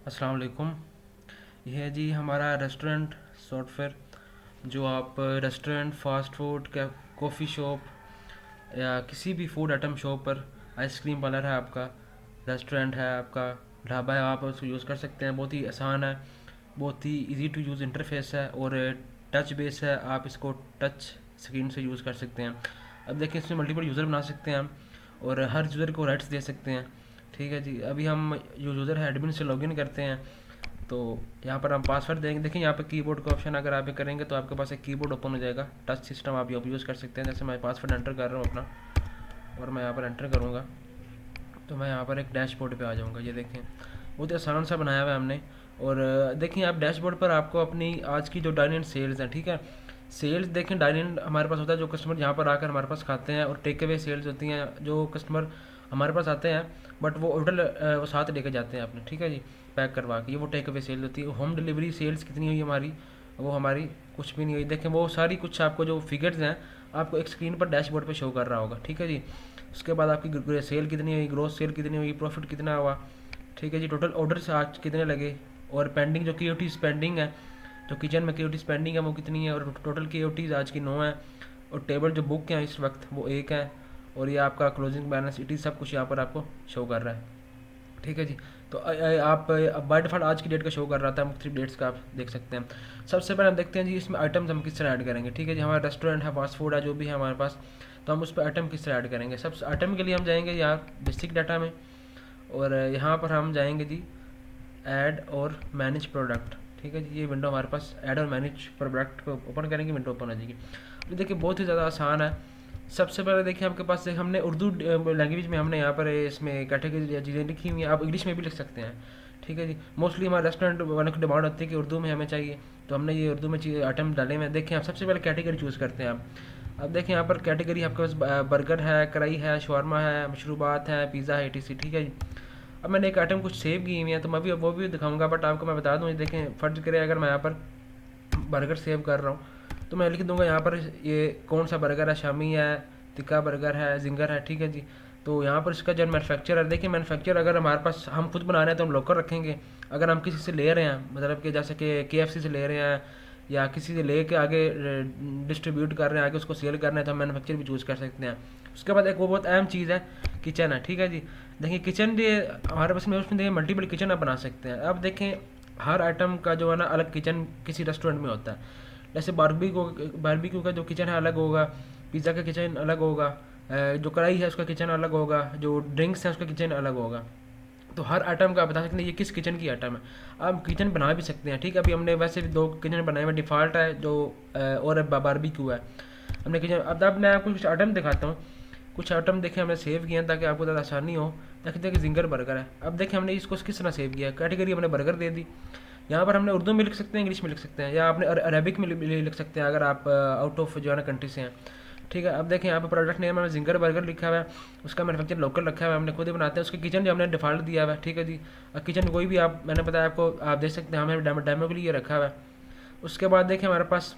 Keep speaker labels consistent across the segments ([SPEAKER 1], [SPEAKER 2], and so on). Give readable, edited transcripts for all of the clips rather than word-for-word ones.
[SPEAKER 1] अस्सलाम वालेकुम। यह है जी हमारा रेस्टोरेंट सॉफ्टवेयर। जो आप restaurant, fast food, coffee shop या किसी भी फूड आइटम शॉप पर, आइसक्रीम पार्लर है आपका, रेस्टोरेंट है आपका, ढाबा है, आप उसको यूज़ कर सकते हैं। बहुत ही आसान है, बहुत ही इजी टू यूज़ इंटरफेस है और टच बेस है। आप इसको टच स्क्रीन से यूज़ कर सकते हैं। अब देखिए, इसमें मल्टीपल यूज़र बना सकते हैं हम और हर यूज़र को राइट्स दे सकते हैं। ठीक है जी। अभी हम जो यूज़र है एडमिन से लॉगिन करते हैं, तो यहाँ पर हम पासवर्ड देंगे। देखिए यहाँ पे कीबोर्ड का ऑप्शन अगर आप ये करेंगे तो आपके पास एक कीबोर्ड ओपन हो जाएगा। टच सिस्टम आप यूज़ कर सकते हैं। जैसे मैं पासवर्ड एंटर कर रहा हूँ अपना और मैं यहाँ पर एंटर करूँगा तो मैं यहाँ पर एक डैशबोर्ड पे आ जाऊँगा। ये देखें, बहुत ही आसान सा बनाया हुआ है हमने। और देखिए, आप डैशबोर्ड पर आपको अपनी आज की जो डाइन इन सेल्स हैं, ठीक है, सेल्स देखें। डाइन इन हमारे पास होता है जो कस्टमर यहाँ पर आकर हमारे पास खाते हैं, और टेक अवे सेल्स होती हैं जो कस्टमर हमारे पास आते हैं बट वो होटल वो साथ लेके जाते हैं अपने, ठीक है जी, पैक करवा के। ये वो टेक अवे सेल होती है। होम डिलीवरी सेल्स कितनी हुई हमारी, वो हमारी कुछ भी नहीं हुई। देखें, वो सारी कुछ आपको जो फिगर्स हैं आपको एक स्क्रीन पर डैशबोर्ड पे शो कर रहा होगा, ठीक है जी। उसके बाद आपकी सेल कितनी हुई, ग्रोस सेल कितनी हुई, प्रॉफिट कितना हुआ, ठीक है जी, टोटल ऑर्डर्स आज कितने लगे, और पेंडिंग जो के स्पेंडिंग है, जो किचन में के स्पेंडिंग है वो कितनी है, और टोटल के आज की 9 है। और टेबल जो बुक हैं इस वक्त वो एक है। और ये आपका क्लोजिंग बैलेंस इट सब कुछ यहाँ पर आपको शो कर रहा है, ठीक है जी। तो आप बाय डिफ़ॉल्ट आज की डेट का शो कर रहा था, मुख्तलिफ डेट्स का आप देख सकते हैं। सबसे पहले हम देखते हैं जी इसमें आइटम्स हम किस तरह ऐड करेंगे, ठीक है जी। हमारा रेस्टोरेंट है, फास्ट फूड है, जो भी है हमारे पास, तो हम उस पर आइटम किस तरह ऐड करेंगे। सब आइटम के लिए हम जाएंगे यार बेसिक डाटा में, और यहाँ पर हम जाएंगे जी ऐड और मैनेज प्रोडक्ट, ठीक है जी। ये विंडो हमारे पास ऐड और मैनेज प्रोडक्ट को ओपन करेंगे, विंडो ओपन हो जाएगी। तो देखिए, बहुत ही ज़्यादा आसान है। सबसे पहले देखिए आपके पास हमने उर्दू लैंग्वेज में हमने यहाँ पर इसमें कैटेगरी चीज़ें लिखी हुई हैं। आप इंग्लिश में भी लिख सकते हैं, ठीक है जी। मोस्टली हमारे रेस्टोरेंट वालों की डिमांड होती है कि उर्दू में हमें चाहिए, तो हमने ये उर्दू में आइटम डाले हुए हैं। देखें, आप सबसे पहले कैटेगरी चूज़ करते हैं आप। अब देखें यहाँ पर कैटेगरी आपके पास बर्गर है, कढ़ाई है, शवारमा है, मशरूबात है, पिज़्ज़ा है, etc, ठीक है जी। अब मैंने एक आइटम कुछ सेव की हुई है तो मैं भी वो भी दिखाऊंगा, बट आपको मैं बता दूँ, ये देखें, फ़र्ज करें अगर मैं यहाँ पर बर्गर सेव कर रहा हूँ तो मैं लिख दूंगा यहाँ पर ये कौन सा बर्गर है, शामी है, तिक्का बर्गर है, जिंगर है, ठीक है जी। तो यहाँ पर इसका जो मैनुफैक्चर है, देखिए मैनुफैक्चर अगर हमारे पास हम खुद बना रहे हैं तो हम लोकल रखेंगे। अगर हम किसी से ले रहे हैं, मतलब कि जैसे कि KFC से ले रहे हैं या किसी से ले के आगे डिस्ट्रीब्यूट कर रहे हैं, आगे उसको सेल कर रहे हैं, तो हम मैनुफैक्चर भी चूज़ कर सकते हैं। उसके बाद एक वो बहुत अहम चीज़ है, किचन है, ठीक है जी। देखिए किचन ये हमारे पास में, उसमें देखिए मल्टीपल किचन आप बना सकते हैं। अब देखें, हर आइटम का जो है ना अलग किचन किसी रेस्टोरेंट में होता है। जैसे बारबेक्यू का जो किचन है अलग होगा, पिज़्ज़ा का किचन अलग होगा, जो कढ़ाई है उसका किचन अलग होगा, जो ड्रिंक्स है उसका किचन अलग होगा। तो हर आइटम का आप बता सकते हैं ये किस किचन की आइटम है। आप किचन बना भी सकते हैं, ठीक है। अभी हमने वैसे भी 2 किचन बनाए हुए, डिफ़ॉल्ट है जो और बारबेक्यू है हमने किचन। अब मैं आपको कुछ आइटम दिखाता हूँ। कुछ आइटम देखिए हमने सेव किए हैं ताकि आपको ज़्यादा आसानी हो। देखिए जिंगर बर्गर है। अब देखिए हमने इसको किस तरह सेव किया है, कैटेगरी हमने बर्गर दे दी। यहाँ पर हमने उर्दू में लिख सकते हैं, इंग्लिश में लिख सकते हैं, या आपने अरेबिक में लिख सकते हैं अगर आप आउट ऑफ जो है ना कंट्री से हैं, ठीक है। अब देखें यहाँ पर प्रोडक्ट नेम है जिंगर बर्गर लिखा हुआ है, उसका मैनुफैक्चर लोकल रखा हुआ है, हमने खुद ही बनाते हैं। उसके किचन जो हमने डिफ़ॉल्ट दिया हुआ है, ठीक है जी। किचन कोई भी आप, मैंने बताया आपको, आप देख सकते हैं, हमें डेमो के लिए रखा हुआ है। उसके बाद देखें हमारे पास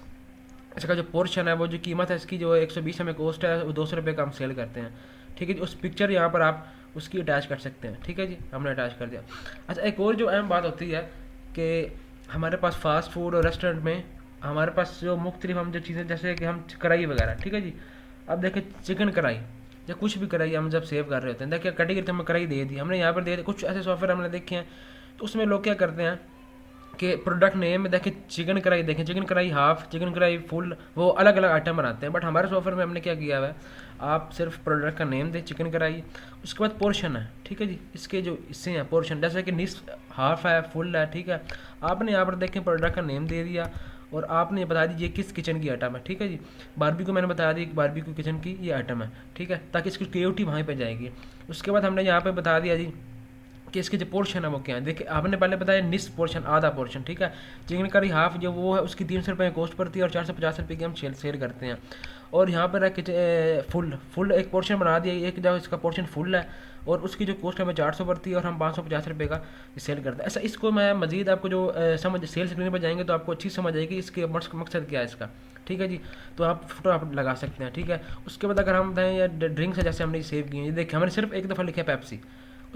[SPEAKER 1] इसका जो पोर्शन है, वो जो कीमत है इसकी, जो 120 हमें कॉस्ट है, वो 200 रुपये का हम सेल करते हैं, ठीक है जी। उस पिक्चर यहाँ पर आप उसकी अटैच कर सकते हैं, ठीक है जी, हमने अटैच कर दिया। अच्छा, एक और जो अहम बात होती है कि हमारे पास फास्ट फूड और रेस्टोरेंट में हमारे पास जो मुख्तलिफ हम जो चीज़ें, जैसे कि हम कढ़ाई वगैरह, ठीक है जी। अब देखिए चिकन कढ़ाई या कुछ भी कढ़ाई हम जब सेव कर रहे होते हैं, देखिए कैटेगरी तो हमें कढ़ाई दे दी, हमने यहाँ पर दे दी। कुछ ऐसे सॉफ्टवेयर हमने देखे हैं तो उसमें लोग क्या करते हैं कि प्रोडक्ट नेम में देखें चिकन कढ़ाई, देखें चिकन कढ़ाई हाफ, चिकन कढ़ाई फुल, वो अलग अलग आइटम बनाते हैं। बट हमारे सॉफ्टवेयर में हमने क्या किया हुआ है, आप सिर्फ प्रोडक्ट का नेम दें चिकन कढ़ाई, उसके बाद पोर्शन है, ठीक है जी। इसके जो इससे हैं पोर्शन, जैसे कि निस्फ, हाफ है, फुल है, ठीक है। आपने यहाँ पर देखें प्रोडक्ट का नेम दे दिया और आपने बता दीजिए किस किचन की आइटम है, ठीक है जी। बारबेक्यू मैंने बता दी, बारबेक्यू किचन की ये आइटम है, ठीक है, ताकि इसकी KOT वहीं पे जाएगी। उसके बाद हमने यहाँ पे बता दिया जी कि इसके जो पोर्शन है वो क्या है। देखिए आपने पहले बताया निस पोर्शन, आधा पोर्शन, ठीक है। चिकन करी हाफ जो वो है उसकी 300 रुपये कॉस्ट पड़ती है और 450 रुपये की हम सेल करते हैं। और यहाँ पर है कि फुल एक पोर्शन बना दिया, एक जो इसका पोर्शन फुल है और उसकी जो कॉस्ट हमें 400 पड़ती है और हम 550 रुपये का सेल करते हैं। ऐसा इसको मैं मजीद आपको जो समझ सेल स्क्रीन पर जाएंगे तो आपको अच्छी समझ आएगी इसके मकसद क्या है इसका, ठीक है जी। तो आप फोटो आप लगा सकते हैं, ठीक है। उसके बाद अगर हम बताएं या ड्रिंक्स है, जैसे हमने सेव किए हैं, देखिए हमने सिर्फ एक दफ़ा लिखा है पेप्सी,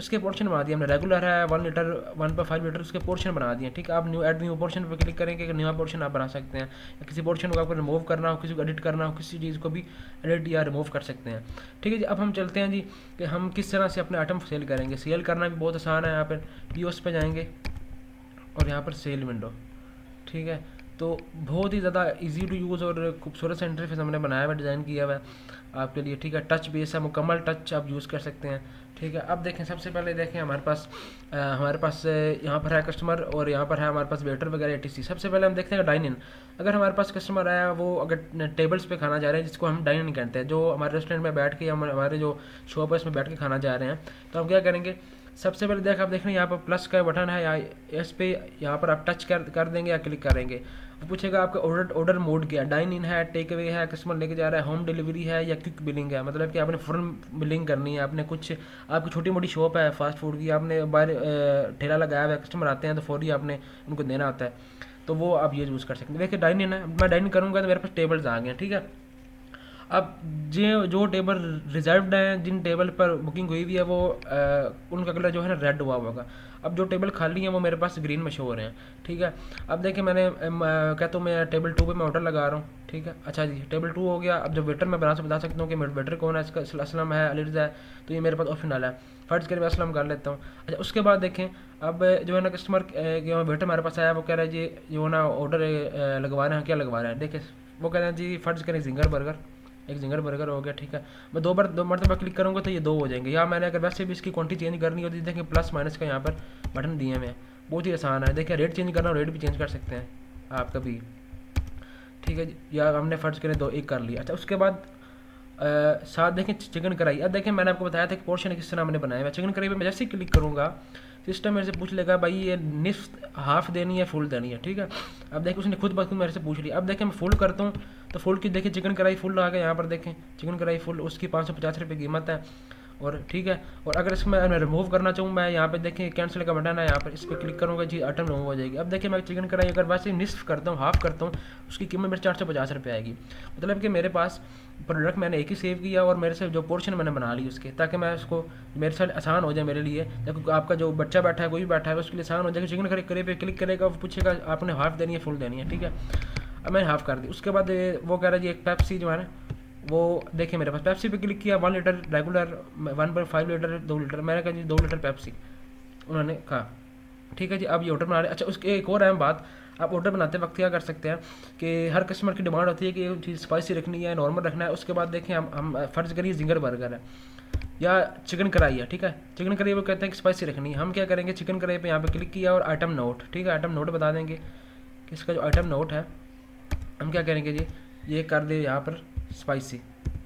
[SPEAKER 1] उसके पोर्शन बना दिए हमने। रेगुलर है 1 लीटर 1.5 लीटर, उसके पोर्शन बना दिए, ठीक है। आप न्यू ऐड न्यू पोर्शन पर क्लिक करेंगे कि नया पोर्शन आप बना सकते हैं, या किसी पोर्शन को आपको रिमूव करना हो, किसी को एडिट करना हो, किसी चीज़ को भी एडिट या रिमूव कर सकते हैं, ठीक है जी। अब हम चलते हैं जी कि हम किस तरह से अपने आइटम सेल करेंगे। सेल करना भी बहुत आसान है। यहाँ पर पीओएस पे जाएंगे और यहाँ पर सेल विंडो, ठीक है। तो बहुत ही ज़्यादा इजी टू यूज़ और खूबसूरत सा इंटरफेस हमने बनाया हुआ, डिज़ाइन किया हुआ है आपके लिए, ठीक है। टच बेस है, मुकम्मल टच आप यूज़ कर सकते हैं, ठीक है। अब देखें, सबसे पहले देखें हमारे पास यहाँ पर है कस्टमर और यहाँ पर है हमारे पास वेटर वगैरह एटीसी। सबसे पहले हम देखते हैं डाइन इन। अगर हमारे पास कस्टमर आया, वो अगर टेबल्स पे खाना जा रहे हैं, जिसको हम डाइन इन कहते हैं, जो हमारे रेस्टोरेंट में बैठ के हमारे जो शॉप है उसमें बैठ के खाना जा रहे हैं, तो हम क्या करेंगे, सबसे पहले आप देख रहे हैं यहाँ पर प्लस का बटन है, या इस पे यहाँ पर आप टच कर देंगे या क्लिक करेंगे। वो पूछेगा आपका ऑर्डर मोड क्या, डाइन इन है, टेक अवे है, कस्टमर लेके जा रहा है, होम डिलीवरी है, या क्विक बिलिंग है। मतलब कि आपने फ़ौरन बिलिंग करनी है, आपने कुछ आपकी छोटी मोटी शॉप है फास्ट फूड की, आपने बाहर ठेला लगाया हुआ है, कस्टमर आते हैं तो फौरी आपने उनको देना होता है, तो वो आप ये यूज़ कर सकते हैं। देखिए डाइन इन है, मैं डाइन करूँगा तो मेरे पास टेबल्स आ गए, ठीक है। अब जो टेबल रिजर्व्ड हैं, जिन टेबल पर बुकिंग हुई हुई है, वो उनका कलर जो है ना रेड हुआ होगा। अब जो टेबल खाली हैं वो मेरे पास ग्रीन में शो हो रहे हैं, ठीक है। अब देखिए मैंने कहता हूँ मैं टेबल 2 पे मैं ऑर्डर लगा रहा हूँ, ठीक है। अच्छा जी, टेबल 2 हो गया। अब जब वेटर मैं बता सकता हूँ कि वेटर कौन है, इसका असलम है, अलीरज़ा है, तो ये मेरे पास ऑप्शन डाला है, फर्ज करके मैं असलम कर लेता हूँ। अच्छा, उसके बाद देखें, अब जो है ना कस्टमर वेटर हमारे पास आया, वो कह रहा है जी जो है ना ऑर्डर लगवा रहे हैं, क्या लगवा रहे हैं। देखिए वो कह रहे हैं जी फर्ज करें जिंगर बर्गर, एक जिंगर बर्गर हो गया, ठीक है। मैं दो मरतबा क्लिक करूँगा तो ये 2 हो जाएंगे। या मैंने अगर वैसे भी इसकी क्वांटिटी चेंज करनी होती है, देखिए प्लस माइनस का यहाँ पर बटन दिए हुए हैं, बहुत ही आसान है। देखिए रेट चेंज करना हो, रेट भी चेंज कर सकते हैं आप कभी, ठीक है जी। या हमने फर्ज करें 2 एक कर लिया। अच्छा, उसके बाद साथ देखें चिकन कढ़ाई। अब देखें मैंने आपको बताया था कि पोर्शन किस तरह मैंने बनाया है। चिकन कढ़ाई पे मैं जैसे ही क्लिक करूँगा, सिस्टम मेरे से पूछ लेगा भाई ये निफ्स हाफ देनी है फुल देनी है, ठीक है। अब देखिए उसने खुद ब खुद मेरे से पूछ लिया। अब देखें मैं फुल करता हूँ तो फुल की देखिए चिकन कढ़ाई फुल आ गया, यहाँ पर देखें चिकन कढ़ाई फुल, उसकी 550 रुपये कीमत है, और ठीक है। और अगर इसको मैं रिमूव करना चाहूँ, मैं यहाँ पे देखें कैंसिल का बटन है, यहाँ पर इस पर क्लिक करूँगा जी, आइटम रिमूव हो जाएगी। अब देखिए मैं चिकन कढ़ाई अगर वैसे निस्फ करता हूँ, हाफ करता हूँ, उसकी कीमत मेरे 450 रुपये आएगी। मतलब कि मेरे पास प्रोडक्ट मैंने एक ही सेव किया और मेरे से जो पोर्शन मैंने बना ली उसके, ताकि मैं उसको मेरे साथ आसान हो जाए मेरे लिए, जब आपका जो बच्चा बैठा है कोई भी बैठा है उसके लिए आसान हो जाएगा। चिकन कढ़ाई पे क्लिक करेगा, वो पूछेगा आपने हाफ देनी है फुल देनी है, ठीक है। अब मैंने हाफ कर दी। उसके बाद वो कह रहा है जी एक पेप्सी जो है ना, वो देखिए मेरे पास पेप्सी पे क्लिक किया, 1 लीटर रेगुलर, 1.5 लीटर, 2 लीटर, मैंने कहा जी 2 लीटर पेप्सी, उन्होंने कहा, ठीक है जी। अब ये ऑर्डर बना रहे। अच्छा, उसके एक और अहम बात, आप ऑर्डर बनाते वक्त क्या कर सकते हैं कि हर कस्टमर की डिमांड होती है कि ये चीज़ स्पाइसी रखनी है, नॉर्मल रखना है। उसके बाद देखें हम फ़र्ज़ करिए जिंगर बर्गर है या चिकन कढ़ाई है, ठीक है। चिकन कढ़ाई वो कहते हैं कि स्पाइसी रखनी है, हम क्या करेंगे चिकन कढ़ाई पे यहाँ पे क्लिक किया और आइटम नोट, ठीक है, आइटम नोट बता देंगे कि इसका जो आइटम नोट है, हम क्या करेंगे जी ये कर दे यहाँ पर स्पाइसी,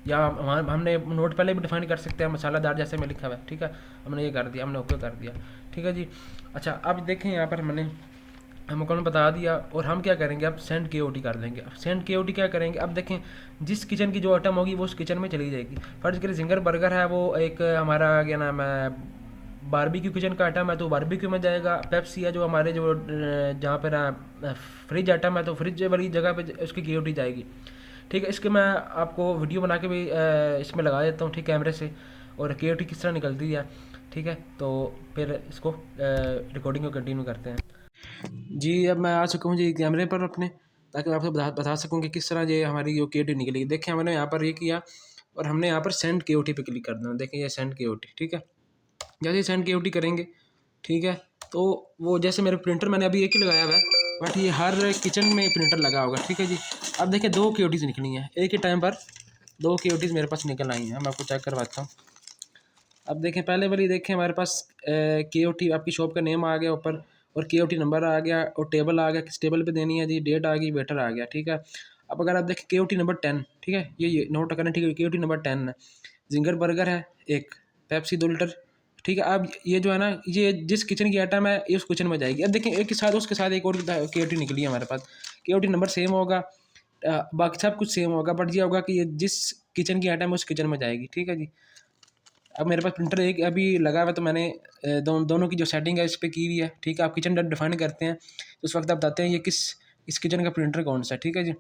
[SPEAKER 1] या हमने नोट पहले भी डिफाइन कर सकते हैं मसालादार जैसे में लिखा हुआ है, ठीक है। हमने ये कर दिया, हमने ओके कर दिया, ठीक है जी। अच्छा, अब देखें यहाँ पर मैंने हमको बता दिया, और हम क्या करेंगे अब सेंड के ओ टी कर देंगे। अब सेंड के ओ टी क्या करेंगे, अब देखें जिस किचन की जो आइटम होगी वो उस किचन में चली जाएगी। फर्ज करें जिंगर बर्गर है, वो एक हमारा क्या नाम है बारबेक्यू किचन का आइटम है, तो बारबेक्यू में जाएगा। पेप्सी है जो हमारे जो जहाँ पर फ्रिज आइटम है, तो फ्रिज वाली जगह पे उसकी के ओ टी जाएगी, ठीक है। इसके मैं आपको वीडियो बना के भी इसमें लगा देता हूँ, ठीक, कैमरे से, और के ओ टी किस तरह निकलती है, ठीक है। तो फिर इसको रिकॉर्डिंग को कंटिन्यू करते हैं जी। अब मैं आ चुका हूँ जी कैमरे पर अपने, ताकि मैं आपको बता सकूँ कि किस तरह ये हमारी जो के ओ टी निकलेगी। देखिए हमने यहाँ पर ये किया और हमने यहाँ पर सेंड के ओ टी पे क्लिक कर देना। देखिए ये सेंड के ओ टी, ठीक है। जैसे ही सेंड के ओ टी करेंगे, ठीक है, तो वो जैसे मेरे प्रिंटर मैंने अभी एक ही लगाया हुआ है, बट ये हर किचन में प्रिंटर लगा होगा, ठीक है जी। अब देखिए 2 के ओ टीज़ निकली हैं एक ही टाइम पर, 2 के ओ टीज़ मेरे पास निकल आई हैं। मैं आपको चेक करवाता हूँ। अब देखें पहले वाली, देखें हमारे पास के ओ टी, आपकी शॉप का नेम आ गया ऊपर, और के ओ टी नंबर आ गया, और टेबल आ गया, किस टेबल पे देनी है जी, डेट आ गई, वेटर आ गया, ठीक है। अब अगर आप देखें के ओ टी नंबर 10, ठीक है, ये नोट करें, ठीक है, के ओ टी नंबर 10 है। जिंगर बर्गर है एक, पेप्सी 2 लीटर, ठीक है। अब ये जो है ना, ये जिस किचन की आइटम है ये उस किचन में जाएगी। अब देखें एक के साथ उसके साथ एक और के ओ टी निकली है हमारे पास, के ओ टी नंबर सेम होगा, बाकी सब कुछ सेम होगा, बट ये होगा कि ये जिस किचन की आइटम है उस किचन में जाएगी, ठीक है जी। अब मेरे पास प्रिंटर एक अभी लगा हुआ है, तो मैंने दोनों की जो सेटिंग है इस पर की हुई है, ठीक है। आप किचन डिफाइन करते हैं तो उस वक्त आप बताते हैं ये किस इस किचन का प्रिंटर कौन सा है, ठीक है जी।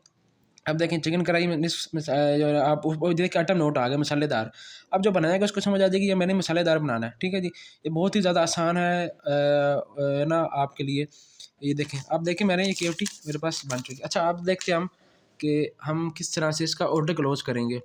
[SPEAKER 1] अब देखें चिकन कढ़ाई में जो आप वो देखिए आइटम नोट आ गया मसालेदार। अब जो बनाएगा उसको समझ आ जाएगी ये मैंने मसालेदार बनाना है, ठीक है जी। ये बहुत ही ज़्यादा आसान है ना आपके लिए। ये देखें, अब देखें मैंने ये केवटी मेरे पास बन चुकी है। अच्छा अब देखते हैं हम कि हम किस तरह से इसका ऑर्डर क्लोज करेंगे।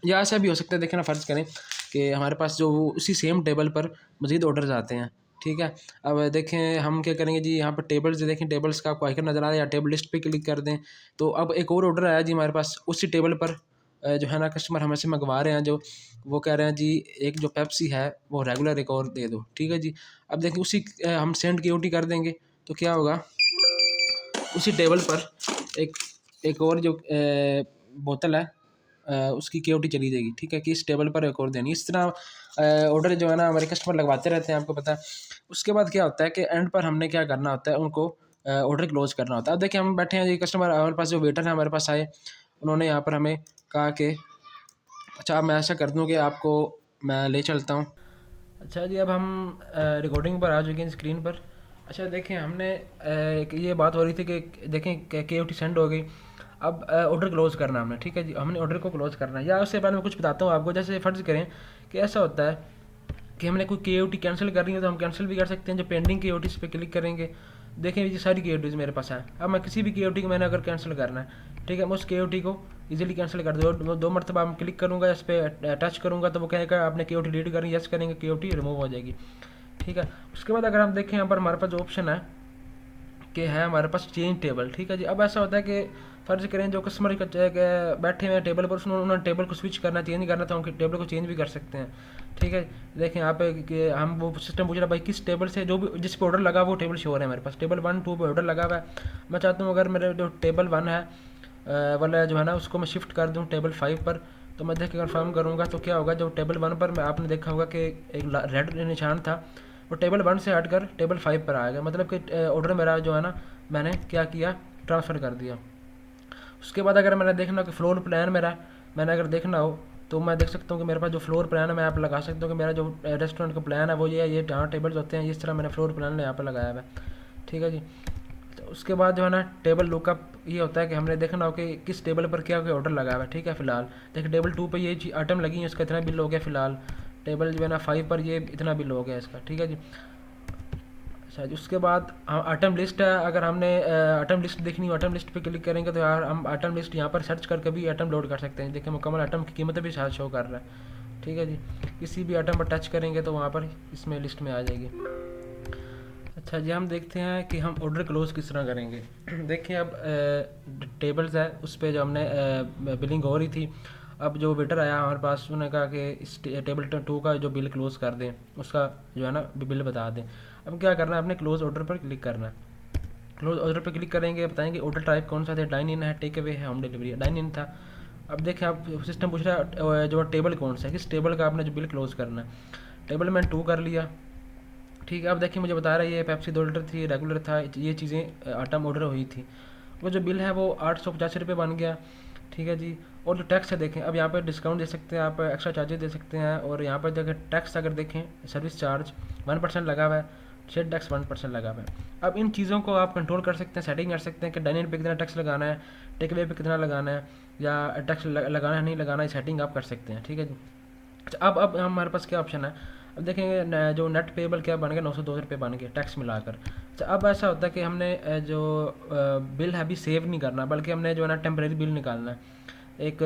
[SPEAKER 1] या ऐसा भी हो सकता है, देखें ना, फ़र्ज़ करें कि हमारे पास जो उसी सेम टेबल पर मज़ीद ऑर्डर्स आते हैं, ठीक है। अब देखें हम क्या करेंगे जी, यहाँ पर टेबल्स देखें, टेबल्स का आपको आइकन नज़र आ रहा है, या टेबल लिस्ट पे क्लिक कर दें। तो अब एक और ऑर्डर आया जी हमारे पास उसी टेबल पर, जो है ना कस्टमर हमसे मंगवा रहे हैं, जो वो कह रहे हैं जी एक जो पेप्सी है वो रेगुलर एक और दे दो, ठीक है जी। अब देखिए उसी हम सेंड की कर देंगे तो क्या होगा, उसी टेबल पर एक एक और जो बोतल है उसकी केओटी चली जाएगी, ठीक है, कि इस टेबल पर एक और देनी। इस तरह ऑर्डर जो है ना हमारे कस्टमर लगवाते रहते हैं, आपको पता है। उसके बाद क्या होता है कि एंड पर हमने क्या करना होता है, उनको ऑर्डर क्लोज करना होता है। अब देखिए हम बैठे हैं जी, कस्टमर हमारे पास जो वेटर है हमारे पास आए, उन्होंने यहाँ पर हमें कहा कि अच्छा अब मैं ऐसा कर दूँ कि आपको मैं ले चलता हूँ। अच्छा जी, अब हम रिकॉर्डिंग पर आ चुके हैं स्क्रीन पर। अच्छा देखें हमने ये बात हो रही थी कि देखें के ओ टी सेंड हो गई। अब ऑर्डर क्लोज़ करना हमने, ठीक है जी, हमने ऑर्डर को क्लोज़ करना है। या उससे पहले मैं कुछ बताता हूँ आपको। जैसे फ़र्ज़ करें कि ऐसा होता है कि हमने कोई के ओ टी कैंसिल करनी है तो हम कैंसिल भी कर सकते हैं। जो पेंडिंग के ओ टी पे क्लिक करेंगे, देखें ये सारी के ओ टीज़ मेरे पास हैं। अब मैं किसी भी के ओ टी को मैंने अगर कैंसिल करना है, ठीक है, मैं उस के ओ टी को इजीली कैंसिल कर दो मरतबा मैं क्लिक करूँगा, इस पर टच करूँगा तो वो कहेगा आपने के ओ टी डिलीट करनी, यस करेंगे के ओ टी रिमूव हो जाएगी, ठीक है। उसके बाद अगर हम देखें यहाँ पर हमारे पास जो ऑप्शन है कि है हमारे पास चेंज टेबल, ठीक है जी। अब ऐसा होता है कि फ़र्ज़ करें जो कस्टमर बैठे हुए हैं टेबल पर, उन्होंने टेबल को स्विच करना, चेंज करना, तो हम टेबल को चेंज भी कर सकते हैं, ठीक है। देखें यहाँ पे कि हम वो सिस्टम पूछ रहा है भाई किस टेबल से जो भी जिस पे ऑर्डर लगा वो टेबल शो हो रहा है मेरे पास, टेबल 1 2 पे ऑर्डर लगा हुआ है। मैं चाहता हूँ अगर मेरे जो टेबल 1 है वाला जो है ना उसको मैं शिफ्ट कर दूँ टेबल 5 पर। तो मैं देख के कन्फर्म करूँगा तो क्या होगा, जो टेबल 1 पर मैं आपने देखा होगा कि एक रेड निशान था, वो टेबल 1 से हटकर टेबल 5 पर आएगा। मतलब कि ऑर्डर मेरा जो है ना मैंने क्या किया, ट्रांसफ़र कर दिया। उसके बाद अगर मैंने देखना हो कि फ्लोर प्लान मेरा मैंने अगर देखना हो तो मैं देख सकता हूँ कि मेरे पास जो फ्लोर प्लान है मैं यहाँ पर लगा सकता हूँ कि मेरा जो रेस्टोरेंट का प्लान है वो ये जहाँ टेबल्स होते हैं इस तरह मैंने फ्लोर प्लान यहाँ पर लगाया हुआ है, ठीक है जी। तो उसके बाद जो है ना टेबल लुकअप ये होता है कि हमने देखना हो कि किस टेबल पर क्या क्या ऑर्डर लगा हुआ है, ठीक है। फ़िलहाल देखिए टेबल 2 पर ये आइटम लगी है, इसका इतना बिल हो गया फ़िलहाल। टेबल जो है ना 5 पर ये इतना बिल हो गया इसका, ठीक है जी। अच्छा जी, उसके बाद आइटम लिस्ट है। अगर हमने आइटम लिस्ट देखनी हो, आइटम लिस्ट पे क्लिक करेंगे तो यार हम आइटम लिस्ट यहाँ पर सर्च करके भी आइटम लोड कर सकते हैं। देखिए मुकम्मल आइटम की कीमत भी साथ शो कर रहा है, ठीक है जी। किसी भी आइटम पर टच करेंगे तो वहाँ पर इसमें लिस्ट में आ जाएगी। अच्छा जी, हम देखते हैं कि हम ऑर्डर क्लोज़ किस तरह करेंगे। देखिए अब टेबल्स है उस पे जो हमने बिलिंग हो रही थी। अब जो वेटर आया हमारे पास उन्होंने कहा कि इस टेबल 2 का जो बिल क्लोज़ कर दें, उसका जो है ना बिल बता दें। अब क्या करना है, अपने क्लोज़ ऑर्डर पर क्लिक करना है। क्लोज ऑर्डर पर क्लिक करेंगे, बताएंगे ऑर्डर टाइप कौन सा था, डाइन इन है, टेक अवे है, होम डिलीवरी है। डाइन इन था। अब देखें आप सिस्टम पूछ रहा है जो टेबल कौन सा है, किस टेबल का आपने जो बिल क्लोज़ करना है। टेबल मैंने 2 कर लिया, ठीक है। अब देखिए मुझे बता रहा है ये पेप्सी 2 लीटर थी, रेगुलर था, ये चीज़ें आइटम ऑर्डर हुई थी। वो जो बिल है वो 885 रुपये बन गया, ठीक है जी। और जो टैक्स है देखें, अब यहाँ पर डिस्काउंट दे सकते हैं, आप एक्स्ट्रा चार्जेस दे सकते हैं। और यहाँ पर देखिए टैक्स अगर देखें सर्विस चार्ज 1% लगा हुआ है, शेयर टैक्स 1% लगा हुआ है। अब इन चीज़ों को आप कंट्रोल कर सकते हैं, सेटिंग कर सकते हैं कि डाइनिंग पे कितना टैक्स लगाना है, टेक अवे पे कितना लगाना है, या टैक्स लगाना है नहीं लगाना है, सेटिंग आप कर सकते हैं, ठीक है जी। अच्छा अब हमारे पास क्या ऑप्शन है। अब देखेंगे जो नेट पेबल क्या बन गया, 902 रुपये बन गए टैक्स मिलाकर। अच्छा अब ऐसा होता है कि हमने जो बिल है अभी सेव नहीं करना, बल्कि हमने जो है ना टेम्प्रेरी बिल निकालना है। एक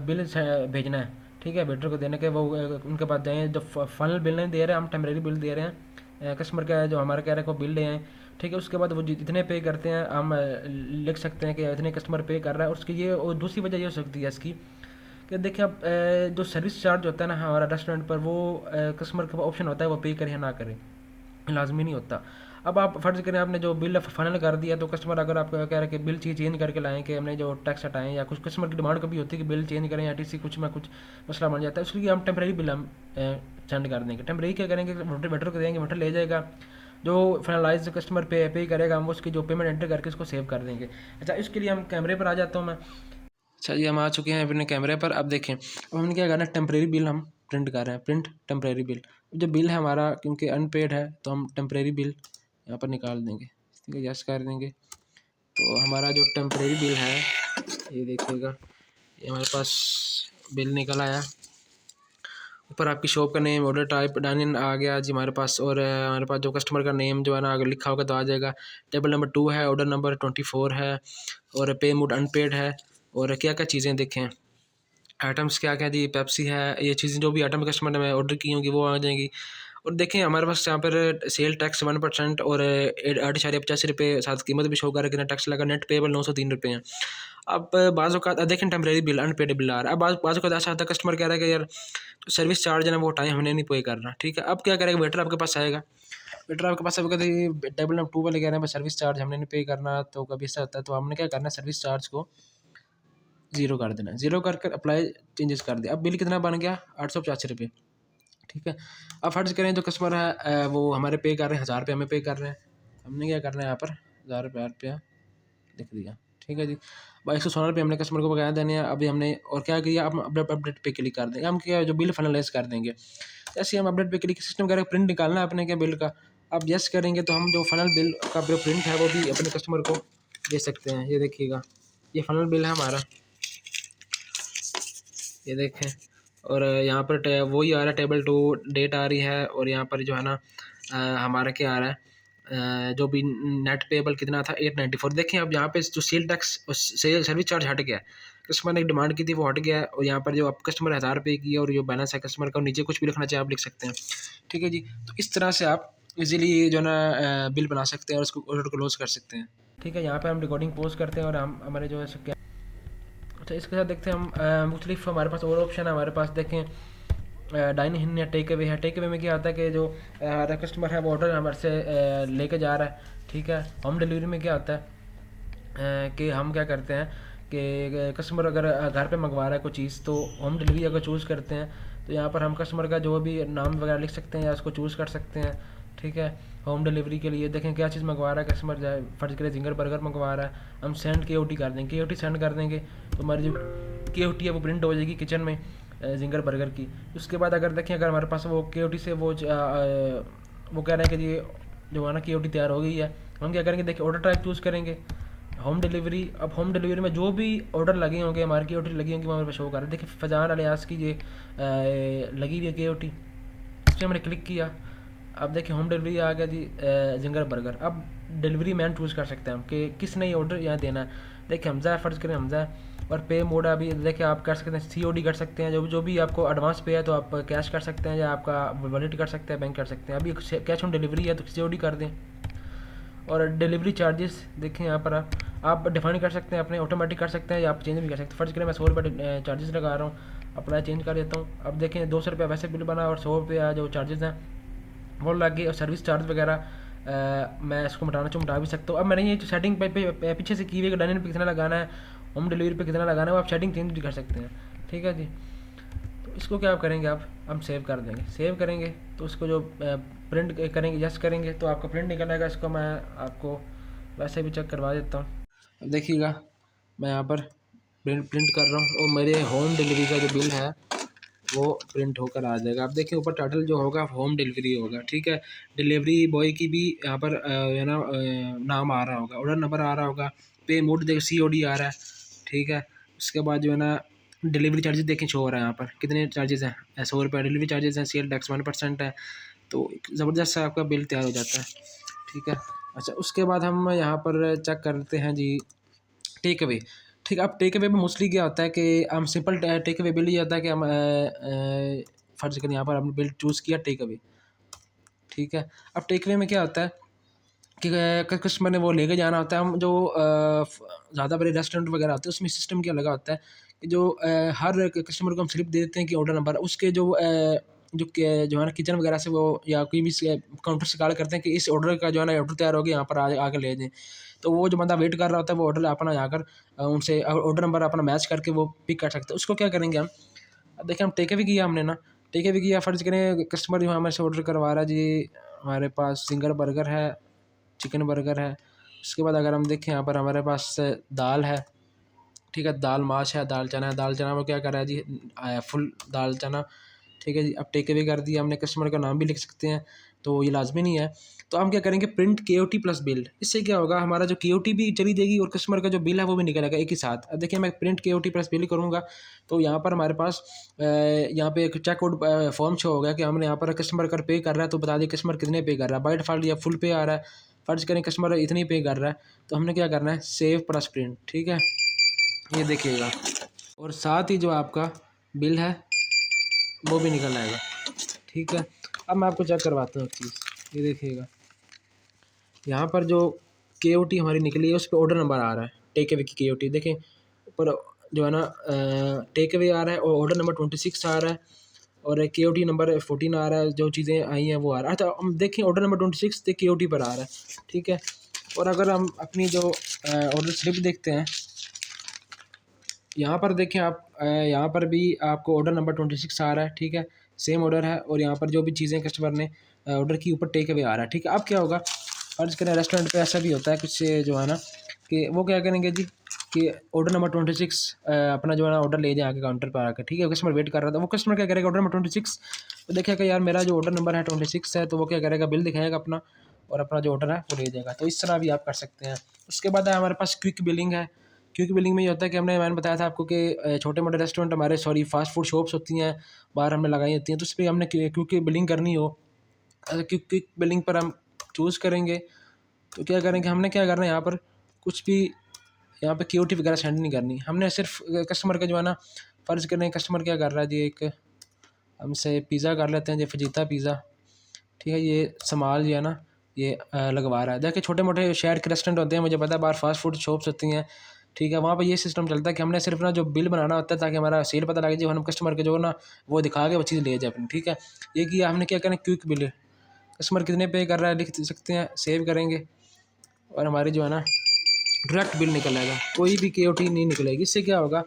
[SPEAKER 1] बिल भेजना है, ठीक है, वेटर को देने के। वो उनके पास जाएँ, जो फाइनल बिल नहीं दे रहे हम टेम्प्रेरी बिल दे रहे हैं, कस्टमर का जो हमारा कह रहा है को बिल ले आएँ, ठीक है। उसके बाद वो जितने पे करते हैं हम लिख सकते हैं कि इतने कस्टमर पे कर रहा है। उसकी ये और दूसरी वजह ये हो सकती है इसकी कि देखिए अब जो सर्विस चार्ज होता है ना हमारा रेस्टोरेंट पर, वो कस्टमर का ऑप्शन होता है वो पे करे या ना करे, लाजमी नहीं होता। अब आप फ़र्ज़ करें आपने जो बिल फाइनल कर दिया, तो कस्टमर अगर आपको कह रहा है कि बिल चेंज करके लाएं, कि हमने जो टैक्स हटाएं, या कुछ कस्टमर की डिमांड कभी होती है कि बिल चेंज करें, या टीसी कुछ में कुछ मसला बन जाता है, उसके लिए हम टेम्प्रेरी बिल हम सेंड कर देंगे। टेम्प्रेरी क्या करेंगे, वेटर को देंगे, वेटर ले जाएगा, जो फाइनलाइज कस्टमर पे करेगा हम उसकी जो पेमेंट एंटर करके उसको सेव कर देंगे। अच्छा इसके लिए हम कैमरे पर आ जाता हूँ मैं। अच्छा जी, हम आ चुके हैं अपने कैमरे पर। अब देखें अब हमने क्या करना है, टेम्प्रेरी बिल हम प्रिंट कर रहे हैं, प्रिंट टेम्प्रेरी बिल। जो बिल है हमारा क्योंकि अनपेड है तो हम टेम्प्रेरी बिल यहाँ पर निकाल देंगे, ठीक है, यस कर देंगे। तो हमारा जो टेम्प्रेरी बिल है ये देखिएगा, ये हमारे पास बिल निकल आया। ऊपर आपकी शॉप का नेम, ऑर्डर टाइप, डाइन आ गया जी हमारे पास। और हमारे पास जो कस्टमर का नेम जो है ना अगर लिखा होगा तो आ जाएगा। टेबल नंबर 2 है, ऑर्डर नंबर 24 है, और पे मोड अनपेड है। और क्या क्या चीज़ें देखें, आइटम्स क्या क्या जी, पेप्सी है, ये चीज़ें जो भी आइटम कस्टमर ने ऑर्डर की होंगी वो आ जाएंगी। और देखें हमारे पास यहाँ पर सेल टैक्स 1% और 8.85 रुपये साथ कीमत भी शो कर रहा है, टैक्स लगा। नेट पेबल 903 रुपये हैं। अब बाज़ औक़ात देखें टेम्परेरी बिल अनपेड बिल आ रहा है। अब बाज़ औक़ात ऐसा आता है कस्टमर कह रहा है कि यार तो सर्विस चार्ज है ना वो टाइम हमने नहीं पे करना, ठीक है। अब क्या करेगा, वेटर आपके पास आएगा, वेटर आपके पास आएगा तो टेबल नंबर 2 वाले कह रहे हैं सर्विस चार्ज हमने नहीं पे करना, तो कभी ऐसा होता है तो हमने क्या करना है, सर्विस चार्ज को ज़ीरो कर देना। ज़ीरो करके अप्लाई चेंजेस कर दिया। अब बिल कितना बन गया, 885 रुपये, ठीक है। अब फर्ज करें जो कस्टमर है वो हमारे पे कर रहे हैं 1000 रुपये, हमें पे कर रहे हैं। हमने क्या करना है, यहाँ पर 1000 रुपया लिख दिया, ठीक है जी। 2216 रुपये हमने कस्टमर को बकाया देने हैं। अभी हमने और क्या किया, अब अपडेट पे क्लिक कर देंगे। हम क्या जो बिल फाइनलाइज कर देंगे। जैसे हम अपडेट पे क्लिक, सिस्टम करें प्रिंट निकालना है अपने क्या बिल का। अब यस करेंगे तो हम जो फाइनल बिल का जो प्रिंट है वो भी अपने कस्टमर को दे सकते हैं। ये देखिएगा, ये फाइनल बिल है हमारा, ये देखें। और यहाँ पर वही आ रहा है, टेबल 2 डेट आ रही है। और यहाँ पर जो है ना हमारा क्या आ रहा है, जो भी नेट पेबल कितना था 894। देखें अब यहाँ पे जो सेल टैक्स और सर्विस चार्ज हट गया है, कस्टमर ने एक डिमांड की थी वो हट गया है। और यहाँ पर जो अब कस्टमर 1000 रुपये की और जो बैलेंस है कस्टमर का, नीचे कुछ भी लिखना चाहे आप लिख सकते हैं, ठीक है जी। तो इस तरह से आप इजीली जो है ना बिल बना सकते हैं और उसको ऑर्डर को क्लोज कर सकते हैं, ठीक है। यहाँ पे हम रिकॉर्डिंग पोस्ट करते हैं और हम हमारे जो है क्या, अच्छा इसके साथ देखते हैं हम मुख्तलिफ हमारे पास और ऑप्शन है हमारे पास। देखें डाइन इन या टेक अवे है। टेक अवे में क्या आता है कि जो हमारा कस्टमर है वो ऑर्डर हमारे से लेके जा रहा है, ठीक है। होम डिलीवरी में क्या होता है कि हम क्या करते हैं कि कस्टमर अगर घर पे मंगवा रहा है कोई चीज़ तो होम डिलीवरी अगर चूज़ करते हैं तो यहाँ पर हम कस्टमर का जो भी नाम वगैरह लिख सकते हैं या उसको चूज़ कर सकते हैं, ठीक है। होम डिलीवरी के लिए देखें क्या चीज़ मंगवा रहा है कस्टमर, जाए फर्ज करें जिंगर बर्गर मंगवा रहा है, हम सेंड KOT कर देंगे। KOT सेंड कर देंगे तो हमारी जो KOT है वो प्रिंट हो जाएगी किचन में जिंगर बर्गर की। उसके बाद अगर देखें अगर हमारे पास वो KOT से वो कह रहे हैं कि ये जो है ना KOT तैयार हो गई है, हम क्या करेंगे, देखिए ऑर्डर टाइप चूज़ करेंगे होम डिलीवरी। अब होम डिलीवरी में जो भी ऑर्डर लगे होंगे हमारी KOT लगी होंगी वो हमारे पास शो कर रहा है। देखिए फजान अलियास की ये लगी हुई है KOT, उस पर हमने क्लिक किया। अब देखिए होम डिलीवरी आ गया जी जिंगर बर्गर। अब डिलीवरी मैन चूज़ कर सकते हैं हम कि किसने ये ऑर्डर यहाँ देना है। देखिए हमजा है, फ़र्ज़ करें हमजा है। और पे मोड अभी देखिए आप कर सकते हैं, COD कर सकते हैं, जो भी आपको एडवांस पे है तो आप कैश कर सकते हैं या आपका वॉलेट कर सकते हैं, बैंक कर सकते हैं। अभी कैश ऑन डिलीवरी है तो COD कर दें। और डिलीवरी चार्जेस देखें यहाँ पर आप डिफाइन कर सकते हैं अपने, ऑटोमेटिक कर सकते हैं या आप चेंज भी कर सकते हैं। फ़र्ज़ करें मैं 100 रुपये चार्जेस लगा रहा हूँ, अप्लाई चेंज कर देता हूँ। अब देखें 200 रुपये वैसे बिल बना और 100 रुपये जो चार्जेस हैं वो लग गए। और सर्विस चार्ज वगैरह मैं इसको मिटाना चाहूँ मिटा भी सकता हूँ। अब मैंने ये सेटिंग पीछे से की हुई है, डाइनिंग पे कितना लगाना है, होम डिलीवरी पे कितना लगाना है, वो आप सेटिंग चेंज भी कर सकते हैं, ठीक है जी। तो इसको क्या आप करेंगे, आप हम सेव कर देंगे। सेव करेंगे तो उसको जो प्रिंट करेंगे, यस करेंगे तो आपका प्रिंट निकल आएगा। इसको मैं आपको वैसे भी चेक करवा देता हूँ। अब देखिएगा मैं यहाँ पर प्रिंट कर रहा हूँ और मेरे होम डिलीवरी का जो बिल है वो प्रिंट होकर आ जाएगा। आप देखिए ऊपर टाइटल जो होगा होम डिलीवरी होगा, ठीक है। डिलीवरी बॉय की भी यहाँ पर है ना नाम आ रहा होगा, ऑर्डर नंबर आ रहा होगा, पे मोड देखिए COD आ रहा है, ठीक है। उसके बाद जो है ना डिलीवरी चार्जेस देखें शो हो रहा है यहाँ पर कितने चार्जेस हैं, 100 रुपये डिलीवरी चार्जेस हैं, सेल टैक्स 1% है। तो ज़बरदस्त सा आपका बिल तैयार हो जाता है, ठीक है। अच्छा उसके बाद हम यहाँ पर चेक करते हैं जी टेक अवे, ठीक है। अब टेक अवे में मोस्टली क्या होता है कि हम सिंपल टेक अवे बिल ही आता है कि हम फर्ज करें यहाँ पर हमने बिल चूज़ किया टेक अवे, ठीक है। अब टेक अवे में क्या होता है कि कस्टमर ने वो लेके जाना होता है। हम जो ज़्यादा बड़े रेस्टोरेंट वगैरह होते हैं उसमें सिस्टम क्या लगा होता है कि जो हर कस्टमर को हम स्लिप दे देते हैं कि ऑर्डर नंबर उसके जो है ना किचन वगैरह से वो या कोई भी काउंटर से कॉल करते हैं कि इस ऑर्डर का जो है ना ऑर्डर तैयार हो गया यहाँ पर आकर ले जाएं। तो वो जो बंदा वेट कर रहा होता है वो ऑर्डर अपना जाकर उनसे ऑर्डर नंबर अपना मैच करके वो पिक कर सकते हैं। उसको क्या करेंगे हम, अब देखिए हम टेक अवे किया हमने ना, टेक अवे किया फ़र्ज़ करें कस्टमर जो हमारे से ऑर्डर करवा रहा है जी, हमारे पास सिंगर बर्गर है, चिकन बर्गर है। उसके बाद अगर हम देखें यहाँ पर हमारे पास दाल है, ठीक है, दाल माश है, दाल चना है। दाल चना में क्या कर रहा है जी फुल दाल चना, ठीक है जी। अब टेक अवे कर दिया हमने, कस्टमर का नाम भी लिख सकते हैं तो ये लाजमी नहीं है।
[SPEAKER 2] तो हम क्या करेंगे, प्रिंट KOT प्लस बिल। इससे क्या होगा, हमारा जो KOT भी चली जाएगी और कस्टमर का जो बिल है वो भी निकलेगा एक ही साथ। अब देखिए मैं प्रिंट KOT प्लस बिल करूँगा तो यहाँ पर हमारे पास यहाँ पे एक चेकआउट फॉर्म शो होगा कि हमने यहाँ पर कस्टमर अगर पे कर रहा है तो बता दें कस्टमर कितने पे कर रहा है, बाय डिफॉल्ट या फुल पे आ रहा है, फर्ज करें कस्टमर इतनी पे कर रहा है तो हमने क्या करना है, सेव प्लस प्रिंट। ठीक है, ये देखिएगा, और साथ ही जो आपका बिल है वो भी निकल आएगा। ठीक है, अब मैं आपको चेक करवाता हूँ एक चीज़, ये देखिएगा यहाँ पर जो KOT हमारी निकली है उस पर ऑर्डर नंबर आ रहा है, टेक अवे की KOT देखें ऊपर जो है ना, टेक अवे आ रहा है और ऑर्डर नंबर 26 आ रहा है और KOT नंबर 14 आ रहा है, जो चीज़ें आई हैं वो आ रहा है। अच्छा हम देखें ऑर्डर नंबर 26 तो KOT पर आ रहा है। ठीक है, और अगर हम अपनी जो ऑर्डर स्लिप देखते हैं, यहाँ पर देखें आप, यहाँ पर भी आपको ऑर्डर नंबर 26 आ रहा है। ठीक है, सेम ऑर्डर है और यहाँ पर जो भी चीज़ें कस्टमर ने ऑर्डर की ऊपर टेक अवे आ रहा है। ठीक है, अब क्या होगा, फर्ज करें रेस्टोरेंट पे ऐसा भी होता है कुछ जो है ना कि वो क्या करेंगे जी कि ऑर्डर नंबर 26 अपना जो है ना ऑर्डर ले जाए आके काउंटर पर आकर। ठीक है, कस्टमर वेट कर रहा था, वो कस्टमर क्या करेगा, ऑर्डर नंबर 26 तो देखेगा यार मेरा जो ऑर्डर नंबर है 26 है, तो वो क्या करेगा, बिल दिखाएगा अपना और अपना जो ऑर्डर है वो ले जाएगा। तो इस तरह भी आप कर सकते हैं। उसके बाद है हमारे पास क्विक बिलिंग है। क्विक बिलिंग में ये होता है कि मैंने बताया था आपको कि छोटे मोटे रेस्टोरेंट हमारे, सॉरी फास्ट फूड शॉप्स होती हैं बाहर हमने लगाई होती हैं, तो उस पर हमने क्विक बिलिंग करनी हो, क्विक बिलिंग पर हम चूज़ करेंगे तो क्या करेंगे, हमने क्या करना है यहाँ पर कुछ भी यहाँ पे KOT वगैरह सेंड नहीं करनी, हमने सिर्फ कस्टमर का जो है ना, फ़र्ज़ करें कस्टमर क्या कर रहा है जी, एक हमसे पिज़्ज़ा कर लेते हैं जी, फजीता पिज़्ज़ा। ठीक है, ये समाल जो है ना ये लगवा रहा है। देखिए छोटे मोटे शहर के रेस्टोरेंट होते हैं, मुझे पता है बाहर फास्ट फूड शॉप्स होती हैं। ठीक है, वहाँ पर ये सिस्टम चलता है कि हमने सिर्फ ना जो बिल बनाना होता है ताकि हमारा सेल पता लगे, जो हम कस्टमर के जो ना वो दिखा के वो चीज़ ले जाए अपनी। ठीक है, ये किया हमने, क्या करें, क्विक बिल, कस्टमर कितने पे कर रहा है लिख सकते हैं, सेव करेंगे और हमारी जो है ना डायरेक्ट बिल निकल आएगा, कोई भी KOT नहीं निकलेगी। इससे क्या होगा,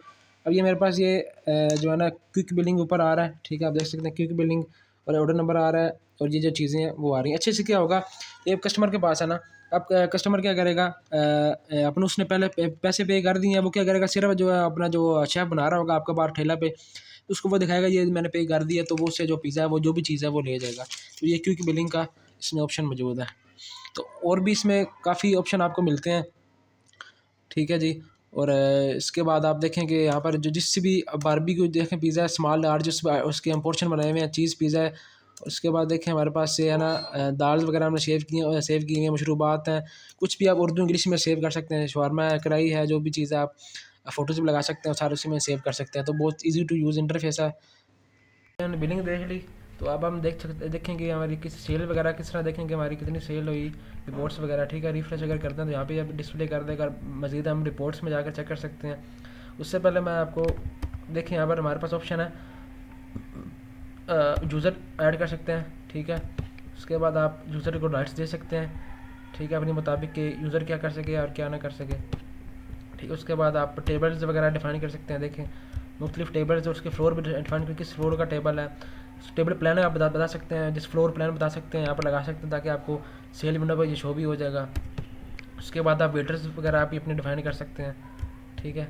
[SPEAKER 2] अब ये मेरे पास ये जो है ना क्विक बिलिंग ऊपर आ रहा है। ठीक है, आप देख सकते हैं क्विक बिलिंग और ऑर्डर नंबर आ रहा है और ये जो चीज़ें हैं वो आ रही हैं। अच्छे से क्या होगा, ये कस्टमर के पास है ना, अब कस्टमर क्या करेगा, अपने उसने पहले पैसे पे कर दिए हैं, वो क्या करेगा, सिर्फ जो है अपना जो शेफ़ बना रहा होगा आपका बाहर ठेला पे, उसको वो दिखाएगा ये मैंने पे कर दिया, तो वो उससे जो पिज़्ज़ा है वो जो भी चीज़ है वो ले जाएगा। तो ये क्विक बिलिंग का इसमें ऑप्शन मौजूद है। तो और भी इसमें काफ़ी ऑप्शन आपको मिलते हैं। ठीक है जी, और इसके बाद आप देखें कि यहाँ पर जो जिससे भी बारबेक्यू देखें पिज़्ज़ा है स्मॉल लार्ज, उसके हम पोर्शन बनाए हुए हैं, चीज़ पिज़्ज़ा है। उसके बाद देखें हमारे पास से है ना दाल वगैरह हमने सेव की हैं, मशरूबात हैं, कुछ भी आप उर्दू इंग्लिश में सेव कर सकते हैं, शवारमा है, कढ़ाई है, जो भी चीज़ है आप फ़ोटोज़ भी लगा सकते हैं, सारे उसी में सेव कर सकते हैं। तो बहुत ईजी टू यूज़ इंटरफेस है। हमने बिलिंग देख ली, तो अब हम देखेंगे हमारी किस सेल वगैरह किस तरह देखेंगे हमारी कितनी सेल हुई, रिपोर्ट्स वगैरह। ठीक है, रिफ्रेश अगर करते हैं तो यहाँ पे अब डिस्प्ले कर देगा, मज़ीद हम रिपोर्ट्स में जाकर चेक कर सकते हैं। उससे पहले मैं आपको देखें, यहाँ पर हमारे पास ऑप्शन है यूज़र ऐड कर सकते हैं। ठीक है, उसके बाद आप यूज़र को राइट्स दे सकते हैं। ठीक है, अपने मुताबिक कि यूज़र क्या कर सके और क्या ना कर सके। ठीक है, उसके बाद आप टेबल्स वगैरह डिफाइन कर सकते हैं। देखें मुख्तलिफ टेबल्स और उसके फ्लोर भी डिफाइन कर, किस फ्लोर का टेबल है, टेबल प्लान आप बता सकते हैं, जिस फ्लोर प्लान बता सकते हैं यहाँ पर लगा सकते हैं ताकि आपको सेल विंडो पर ये शो भी हो जाएगा। उसके बाद आप वेटर्स वगैरह आप अपने डिफाइन कर सकते हैं। ठीक है,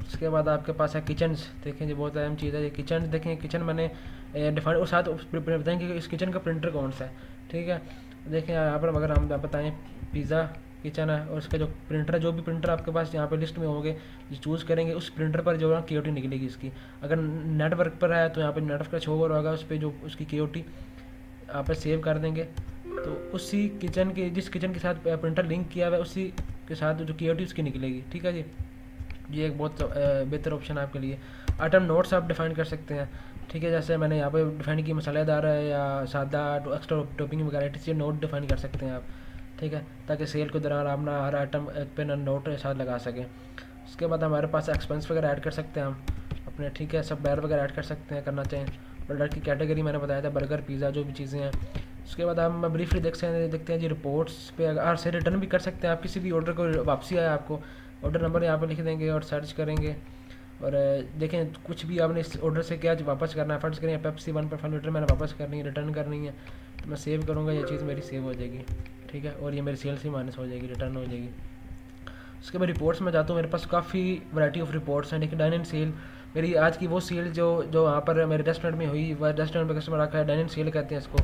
[SPEAKER 2] उसके बाद आपके पास है किचन्स। देखें जी बहुत अहम चीज़ है ये किचन। देखें किचन मैंने डिफाइन और साथ बताएंगे कि इस किचन का प्रिंटर कौन सा है। ठीक है, देखें यहाँ पर अगर हम बताएं पिज़्ज़ा किचन है और उसका जो प्रिंटर है, जो भी प्रिंटर आपके पास यहाँ पे लिस्ट में होंगे जो चूज़ करेंगे उस प्रिंटर पर जो है KOT निकलेगी इसकी। अगर नेटवर्क पर है तो यहाँ पर नेटवर्क का शो होगा, उस पर जो उसकी KOT यहाँ पर सेव कर देंगे, तो उसी किचन के जिस किचन के साथ प्रिंटर लिंक किया हुआ है उसी के साथ जो KOT उसकी निकलेगी। ठीक है जी, ये एक बहुत बेहतर ऑप्शन है आपके लिए। आइटम नोट्स आप डिफ़ाइन कर सकते हैं। ठीक है, जैसे मैंने यहाँ पे डिफ़ाइन की मसालेदार है या सादा एक्स्ट्रा टॉपिंग वगैरह ये नोट डिफ़ाइन कर सकते हैं आप। ठीक है, ताकि सेल के दौरान आप ना हर आइटम पे ना नोट के साथ लगा सकें। उसके बाद हमारे पास एक्सपेंस वगैरह ऐड कर सकते हैं हम अपने। ठीक है, सब बैर वगैरह ऐड कर सकते हैं करना चाहें। प्रोडक्ट की कैटेगरी मैंने बताया था, बर्गर पिज़्ज़ा जो भी चीज़ें हैं। उसके बाद हम ब्रीफली देखते हैं जी रिपोर्ट्स पे अगर से रिटर्न भी कर सकते हैं आप, किसी भी ऑर्डर को वापसी आया आपको ऑर्डर नंबर यहाँ पर लिख देंगे और सर्च करेंगे और देखें कुछ भी आपने इस ऑर्डर से क्या वापस करना है। फर्ज करें पेप्सी 1.5 लीटर मैंने वापस करनी है, रिटर्न करनी है, तो मैं सेव करूँगा, ये चीज़ मेरी सेव हो जाएगी। ठीक है, और ये मेरी सेल से माइनस हो जाएगी, रिटर्न हो जाएगी। उसके बाद रिपोर्ट्स में जाता हूँ, मेरे पास काफ़ी वैरायटी ऑफ रिपोर्ट्स हैं। देखिए डाइनिंग सेल मेरी आज की वो सेल जो जो यहाँ पर मेरे रेस्टोरेंट में हुई, वह रेस्टोरेंट में कस्टमर आकर है, डाइनिंग सेल कहते हैं इसको,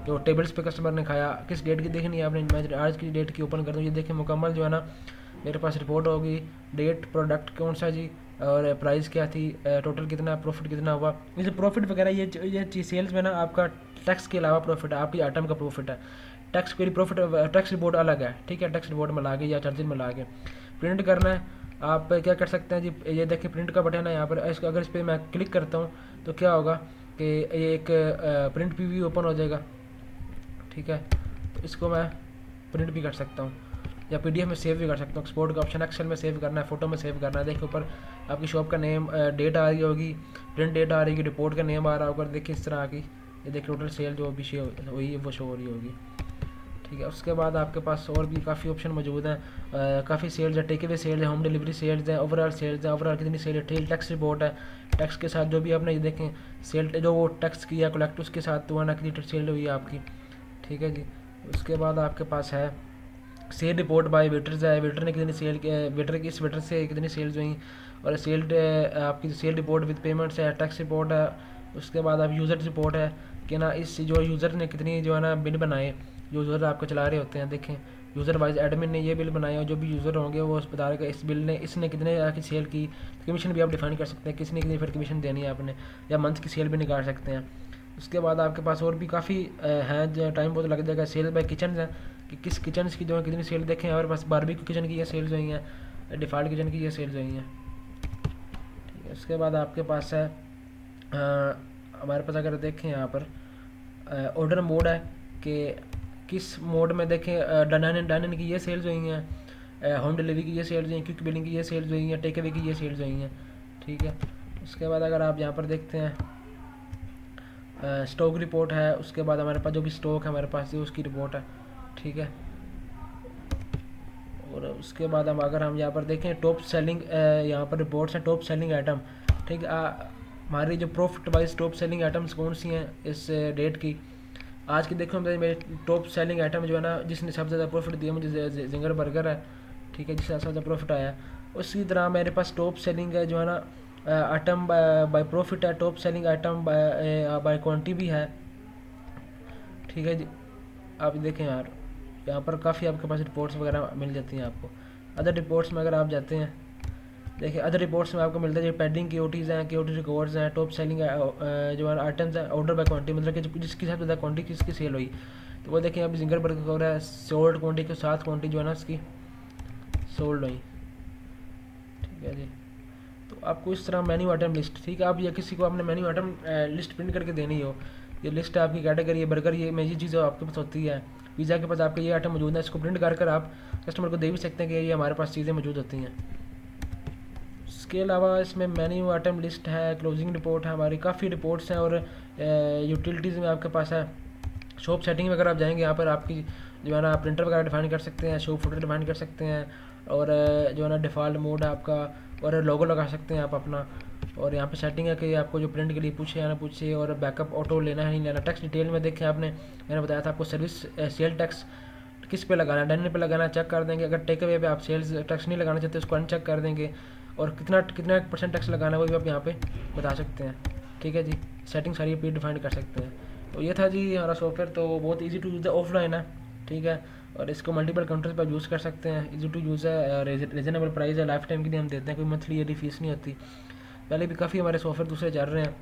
[SPEAKER 2] जो टेबल्स पे कस्टमर ने खाया, किस डेट की देखनी है आपने। मैं आज की डेट की ओपन कर दूँ, ये देखें मुकम्मल जो है ना मेरे पास रिपोर्ट होगी, डेट, प्रोडक्ट कौन सा जी, और प्राइस क्या थी, टोटल कितना, प्रॉफिट कितना हुआ। जैसे प्रॉफिट वगैरह ये चीज़ सेल्स में ना आपका टैक्स के अलावा प्रॉफिट है, आपकी आइटम का प्रॉफिट है। टैक्स के लिए प्रॉफिट, टैक्स रिपोर्ट अलग है, ठीक है। टैक्स रिपोर्ट में ला के या चार्जेस में ला के प्रिंट करना है। आप क्या कर सकते हैं जी, ये देखिए प्रिंट का बटन है यहाँ पर। अगर इस पर मैं क्लिक करता हूँ तो क्या होगा कि ये एक प्रिंट प्रीव्यू ओपन हो जाएगा, ठीक है। तो इसको मैं प्रिंट भी कर सकता हूँ या पीडीएफ में सेव भी कर सकता हूँ। एक्सपोर्ट का ऑप्शन, एक्सेल में सेव करना है, फोटो में सेव करना है। देखिए ऊपर आपकी शॉप का नेम, डेट आ रही होगी, प्रिंट डेट आ रही होगी, रिपोर्ट का नेम आ रहा होगा। देखिए इस तरह की, ये देखिए टोटल सेल जो भी हुई है वो शो हो रही होगी, ठीक है। उसके बाद आपके पास और भी काफ़ी ऑप्शन मौजूद हैं। काफ़ी सेल्स है, टेक अवे सेल्स है, होम डिलीवरी सेल्स है, ओवरऑल सेल्स है, ओवरऑल कितनी सेल है, टेल टैक्स रिपोर्ट है, टैक्स के साथ जो भी आपने ये देखें सेल जो वो टैक्स किया कलेक्ट, उसके साथ तो ना कितनी सेल हुई है आपकी, ठीक है जी। उसके बाद आपके पास है सेल रिपोर्ट बाय वेटर्स है, वेटर ने कितनी सेल, वेटर की इस वेटर से कितनी सेल्स हुई, और सेल आपकी सेल रिपोर्ट विद पेमेंट्स है, टैक्स रिपोर्ट है। उसके बाद आप यूज़र रिपोर्ट है कि ना इस जो यूज़र ने कितनी जो है ना बिल बनाए, जो यूज़र आपको चला रहे होते हैं। देखें यूज़र वाइज एडमिन ने ये बिल बनाए, और जो भी यूज़र होंगे वो बता रहेगा इस बिल ने, इसने कितने की सेल की। कमीशन भी आप डिफाइन कर सकते हैं, किसने कितनी फिर कमीशन देनी है आपने, या मंथ की सेल भी निकाल सकते हैं। उसके बाद आपके पास और भी काफ़ी हैं, जो टाइम बहुत लग जाएगा। सेल बाय किचन है कि किस किचन की जो है कितनी सेल देखें। हमारे पास बारबेक्यू किचन की ये सेल्स हुई हैं, डिफ़ॉल्ट किचन की ये सेल्स हुई हैं, ठीक है। उसके बाद आपके पास है हमारे पास अगर देखें यहाँ पर ऑर्डर मोड है कि किस मोड में देखें। डाइन की ये सेल्स हुई हैं, होम डिलीवरी की ये सेल्स हुई हैं, क्विक बिलिंग की ये सेल्स हुई हैं, टेक अवे की ये सेल्स हुई हैं, ठीक है। उसके बाद अगर आप यहाँ पर देखते हैं स्टॉक रिपोर्ट है, उसके बाद हमारे पास जो भी स्टॉक है हमारे पास ये उसकी रिपोर्ट है, ठीक है। और उसके बाद अगर हम यहाँ पर देखें टॉप सेलिंग, यहाँ पर रिपोर्ट्स हैं टॉप सेलिंग आइटम, ठीक है। हमारी जो profit wise top selling items कौन सी हैं इस डेट की। आज की देखो मेरे टॉप सेलिंग आइटम जो है ना, जिसने सबसे ज़्यादा प्रॉफिट दिया मुझे जिंगर बर्गर है, ठीक है, जिससे सबसे ज़्यादा प्रॉफिट आया। उसी तरह मेरे पास टॉप सेलिंग है जो है ना आइटम बाय प्रॉफिट है, top selling item by quantity भी है, ठीक है जी। आप देखें यार यहाँ पर काफ़ी आपके पास रिपोर्ट्स वगैरह मिल जाती हैं आपको। अदर रिपोर्ट्स में अगर आप जाते हैं, देखिए अदर रिपोर्ट्स में आपको मिलता है जो पेंडिंग केओटीज़ हैं, केओटी रिकॉर्ड्स हैं, टॉप सेलिंग जो है आइटम्स हैं, ऑर्डर बाय क्वांटिटी, मतलब कि जिसकी सबसे ज़्यादा क्वांटिटी किसकी सेल हुई। तो वो देखें अभी जिंगर बर्गर हो रहा है, सोल्ड क्वांटिटी के साथ क्वांटिटी जो है ना उसकी सोल्ड हुई, ठीक है जी। तो आपको इस तरह मेन्यू आइटम लिस्ट, ठीक है। आप या किसी को आपने मेन्यू आइटम लिस्ट प्रिंट करके देनी हो, ये लिस्ट आपकी कैटेगरी है बर्गर, ये में ये चीज़ें आपके पास होती है, पिज़्ज़ा के पास आपके ये आइटम मौजूद है, इसको प्रिंट कर आप कस्टमर को दे भी सकते हैं कि ये हमारे पास चीज़ें मौजूद होती हैं। इसके अलावा इसमें मेन्यू आइटम लिस्ट है, क्लोजिंग रिपोर्ट है, हमारी काफ़ी रिपोर्ट्स हैं, और यूटिलिटीज़ में आपके पास है शॉप सेटिंग में। अगर आप जाएंगे यहाँ पर आपकी जो है ना प्रिंटर वगैरह डिफाइन कर सकते हैं, शॉप फोटो डिफाइन कर सकते हैं, और जो है ना डिफ़ॉल्ट मोड है आपका, और लोगो लगा सकते हैं आप अपना। और यहाँ पे सेटिंग है कि आपको जो प्रिंट के लिए पूछे या ना पूछे, और बैकअप ऑटो लेना है नहीं लेना। टैक्स डिटेल में देखें आपने, मैंने बताया था आपको सर्विस सेल टैक्स किस पे लगाना है, डाइनिंग पे लगाना चेक कर देंगे। अगर टेक अवे पे आप सेल्स टैक्स नहीं लगाना चाहते उसको अनचेक कर देंगे, और कितना कितना % टैक्स लगाना है वो भी आप यहाँ पे बता सकते हैं, ठीक है जी। सेटिंग सारी पे डिफाइन कर सकते हैं। तो ये था जी हमारा सॉफ्टवेयर, तो बहुत इजी टू यूज़ है, ऑफलाइन है, ठीक है। और इसको मल्टीपल काउंटर्स पर यूज़ कर सकते हैं, इजी टू यूज़ है, रीजनेबल प्राइस है, लाइफ टाइम के लिए हम देते हैं, कोई मंथली यदि फीस नहीं होती। पहले भी काफ़ी हमारे सॉफ्टवेयर दूसरे चल रहे हैं,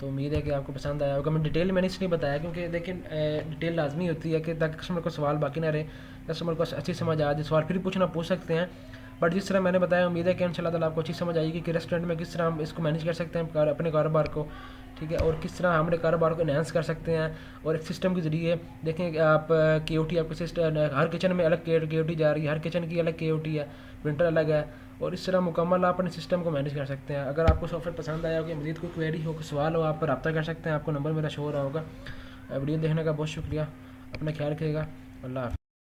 [SPEAKER 2] तो उम्मीद है कि आपको पसंद आया होगा। मैं डिटेल मैंने इसलिए बताया क्योंकि लेकिन डिटेल लाजमी होती है कि ताकि कस्टमर को सवाल बाकी ना रहे, कस्टमर को अच्छी समझ आ जाए। सवाल फिर पूछ सकते हैं, बट जिस तरह मैंने बताया उम्मीद है कि इंशाल्लाह ताला आपको अच्छी समझ आएगी कि रेस्टोरेंट में किस तरह हम इसको मैनेज कर सकते हैं अपने कारोबार को, ठीक है, और किस तरह हमारे कारोबार को एनहांस कर सकते हैं। और एक सिस्टम के ज़रिए देखें कि आप KOT आपके सिस्टम, हर किचन में अलग KOT जा रही है, हर किचन की अलग KOT है, प्रिंटर अलग है, और इस तरह मुकम्मल आप अपने सिस्टम को मैनेज कर सकते हैं। अगर आपको सॉफ्टवेयर पसंद आया हो कि मज़ीद कोई क्वेरी हो, कोई सवाल हो, आप रब्ता कर सकते हैं, आपको नंबर मेरा शो हो रहा होगा। वीडियो देखने का बहुत शुक्रिया, अपना ख्याल रखिएगा, अल्लाह हाफ़िज़।